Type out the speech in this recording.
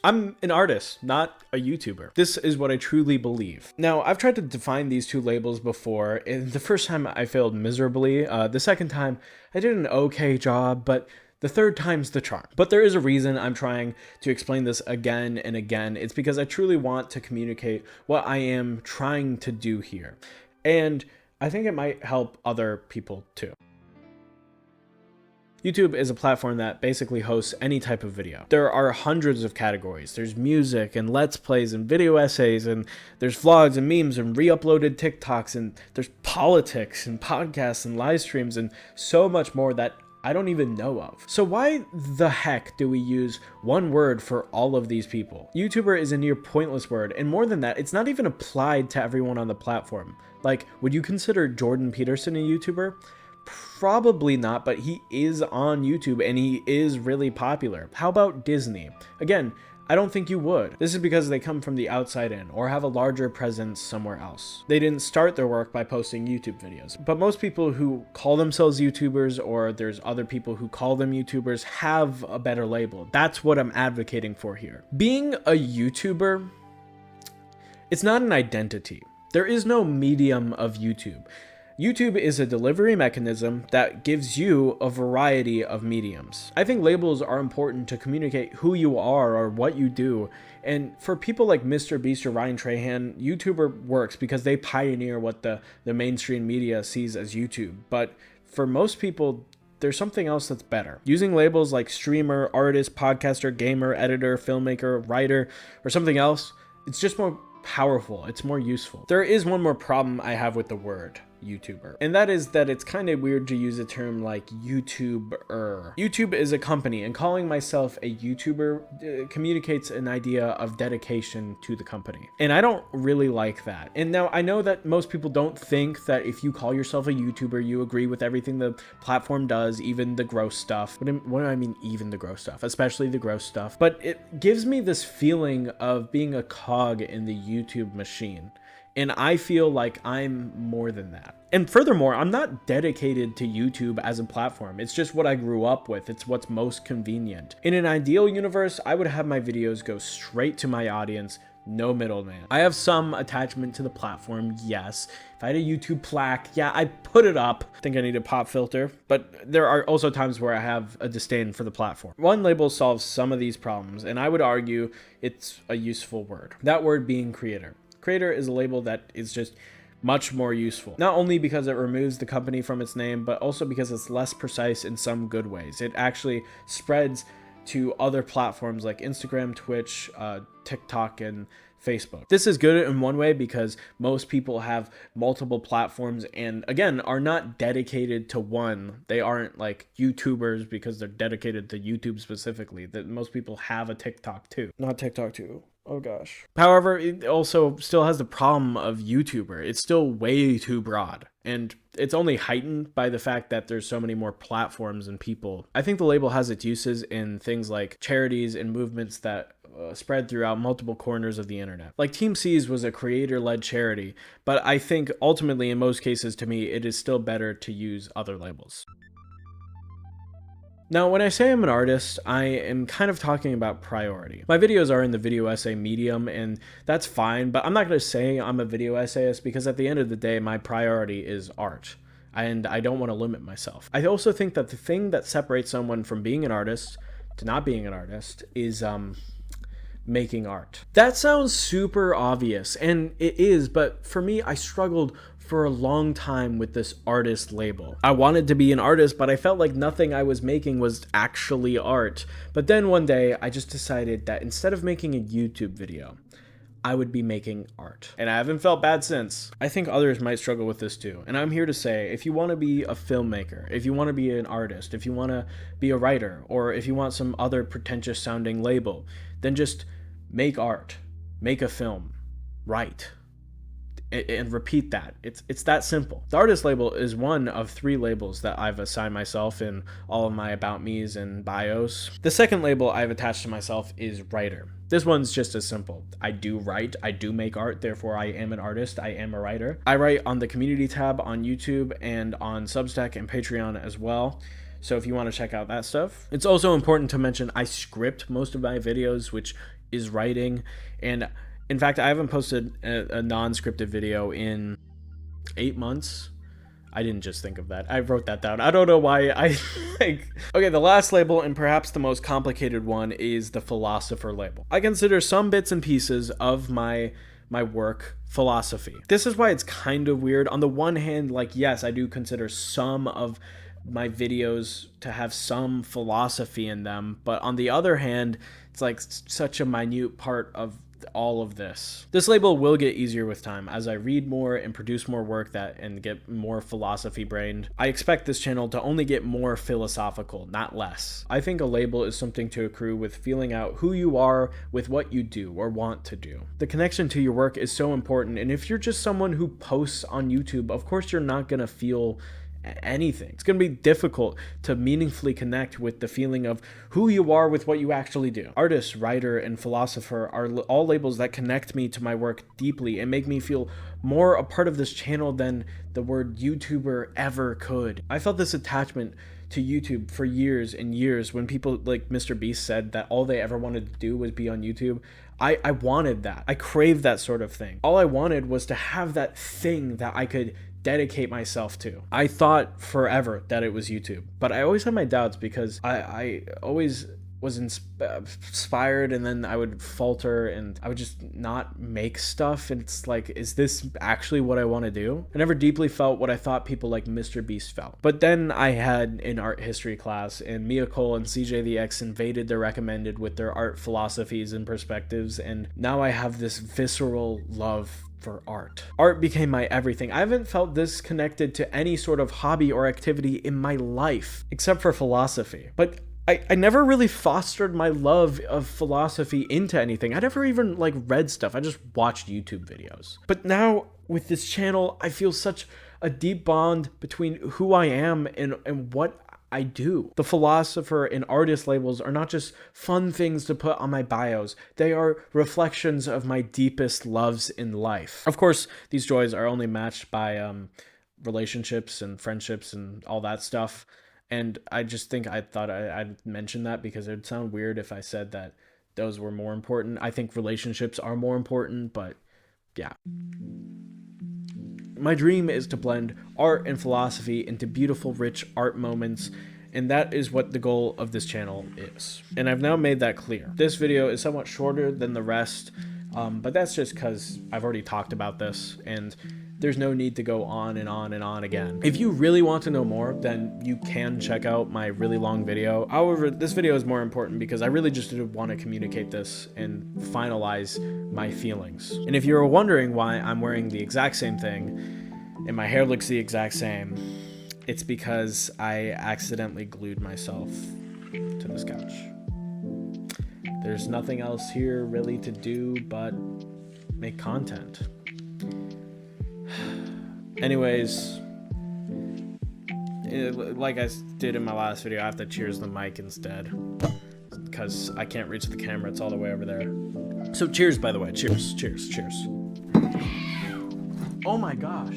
I'm an artist, not a YouTuber. This is what I truly believe. Now, I've tried to define these two labels before, and the first time I failed miserably. The second time, I did an okay job, but the third time's the charm. But there is a reason I'm trying to explain this again and again. It's because I truly want to communicate what I am trying to do here. And I think it might help other people too. YouTube is a platform that basically hosts any type of video. There are hundreds of categories. There's music and let's plays and video essays, and there's vlogs and memes and re-uploaded TikToks, and there's politics and podcasts and live streams and so much more that I don't even know of. So why the heck do we use one word for all of these people? YouTuber is a near pointless word, and more than that, it's not even applied to everyone on the platform. Like, would you consider Jordan Peterson a YouTuber? Probably not, but he is on YouTube and he is really popular. How about Disney? Again, I don't think you would. This is because they come from the outside in or have a larger presence somewhere else. They didn't start their work by posting YouTube videos. But most people who call themselves YouTubers, or there's other people who call them YouTubers, have a better label. That's what I'm advocating for here. Being a YouTuber, it's not an identity. There is no medium of YouTube. YouTube is a delivery mechanism that gives you a variety of mediums. I think labels are important to communicate who you are or what you do. And for people like Mr. Beast or Ryan Trahan, YouTuber works because they pioneer what the mainstream media sees as YouTube. But for most people, there's something else that's better. Using labels like streamer, artist, podcaster, gamer, editor, filmmaker, writer, or something else, it's just more powerful. It's more useful. There is one more problem I have with the word YouTuber, and that is that it's kind of weird to use a term like YouTuber. YouTube is a company, and calling myself a YouTuber communicates an idea of dedication to the company, and I don't really like that. And now I know that most people don't think that if you call yourself a YouTuber, you agree with everything the platform does, even the gross stuff. What do I mean, even the gross stuff? Especially the gross stuff. But it gives me this feeling of being a cog in the YouTube machine. And I feel like I'm more than that. And furthermore, I'm not dedicated to YouTube as a platform. It's just what I grew up with. It's what's most convenient. In an ideal universe, I would have my videos go straight to my audience, no middleman. I have some attachment to the platform, yes. If I had a YouTube plaque, yeah, I'd put it up. I think I need a pop filter, but there are also times where I have a disdain for the platform. One label solves some of these problems, and I would argue it's a useful word. That word being creator. Creator is a label that is just much more useful, not only because it removes the company from its name, but also because it's less precise in some good ways. It actually spreads to other platforms like Instagram, Twitch, TikTok, and Facebook. This is good in one way because most people have multiple platforms and, again, are not dedicated to one. They aren't like YouTubers because they're dedicated to YouTube specifically. That most people have a TikTok too. Not TikTok too. Oh gosh. However, it also still has the problem of YouTuber. It's still way too broad, and it's only heightened by the fact that there's so many more platforms and people. I think the label has its uses in things like charities and movements that spread throughout multiple corners of the internet. Like Team C's was a creator-led charity, but I think ultimately in most cases, to me, it is still better to use other labels. Now, when I say I'm an artist, I am kind of talking about priority. My videos are in the video essay medium, and that's fine, but I'm not going to say I'm a video essayist because at the end of the day, my priority is art, and I don't want to limit myself. I also think that the thing that separates someone from being an artist to not being an artist is making art. That sounds super obvious, and it is, but for me, I struggled for a long time with this artist label. I wanted to be an artist, but I felt like nothing I was making was actually art. But then one day, I just decided that instead of making a YouTube video, I would be making art. And I haven't felt bad since. I think others might struggle with this too. And I'm here to say, if you want to be a filmmaker, if you want to be an artist, if you want to be a writer, or if you want some other pretentious sounding label, then just make art, make a film, write. And repeat that. It's that simple. The artist label is one of 3 labels that I've assigned myself in all of my about me's and bios. The second label I've attached to myself is writer. This one's just as simple. I do write, I do make art, therefore I am an artist, I am a writer. I write on the community tab on YouTube and on Substack and Patreon as well. So if you want to check out that stuff. It's also important to mention I script most of my videos, which is writing. And in fact, I haven't posted a non-scripted video in 8 months. I didn't just think of that. I wrote that down. I don't know why I like. Okay, the last label, and perhaps the most complicated one, is the philosopher label. I consider some bits and pieces of my work philosophy. This is why it's kind of weird. On the one hand, like, yes, I do consider some of my videos to have some philosophy in them, but on the other hand, it's like such a minute part of all of this. This label will get easier with time as I read more and produce more work and get more philosophy brained. I expect this channel to only get more philosophical, not less. I think a label is something to accrue with feeling out who you are with what you do or want to do. The connection to your work is so important, and if you're just someone who posts on YouTube, of course you're not gonna feel anything. It's going to be difficult to meaningfully connect with the feeling of who you are with what you actually do. Artist, writer, and philosopher are all labels that connect me to my work deeply and make me feel more a part of this channel than the word YouTuber ever could. I felt this attachment to YouTube for years and years when people like Mr. Beast said that all they ever wanted to do was be on YouTube. I wanted that. I craved that sort of thing. All I wanted was to have that thing that I could dedicate myself to. I thought forever that it was YouTube, but I always had my doubts because I always was inspired, and then I would falter and I would just not make stuff, and it's like, is this actually what I want to do? I never deeply felt what I thought people like Mr. Beast felt. But then I had an art history class, and Mia Cole and CJ the X invaded the recommended with their art philosophies and perspectives, and now I have this visceral love for art. Art became my everything. I haven't felt this connected to any sort of hobby or activity in my life, except for philosophy. But I never really fostered my love of philosophy into anything. I never even like read stuff. I just watched YouTube videos. But now with this channel, I feel such a deep bond between who I am and what I do. The philosopher and artist labels are not just fun things to put on my bios. They are reflections of my deepest loves in life. Of course, these joys are only matched by relationships and friendships and all that stuff. And I just think I thought I'd mention that because it would sound weird if I said that those were more important. I think relationships are more important, but yeah. My dream is to blend art and philosophy into beautiful, rich art moments, and that is what the goal of this channel is. And I've now made that clear. This video is somewhat shorter than the rest, but that's just because I've already talked about this, and there's no need to go on and on and on again. If you really want to know more, then you can check out my really long video. However, this video is more important because I really just want to communicate this and finalize my feelings. And if you're wondering why I'm wearing the exact same thing and my hair looks the exact same, it's because I accidentally glued myself to this couch. There's nothing else here really to do but make content. Anyways, like I did in my last video, I have to cheers the mic instead because I can't reach the camera. It's all the way over there. So cheers, by the way. Cheers, cheers, cheers. Oh my gosh.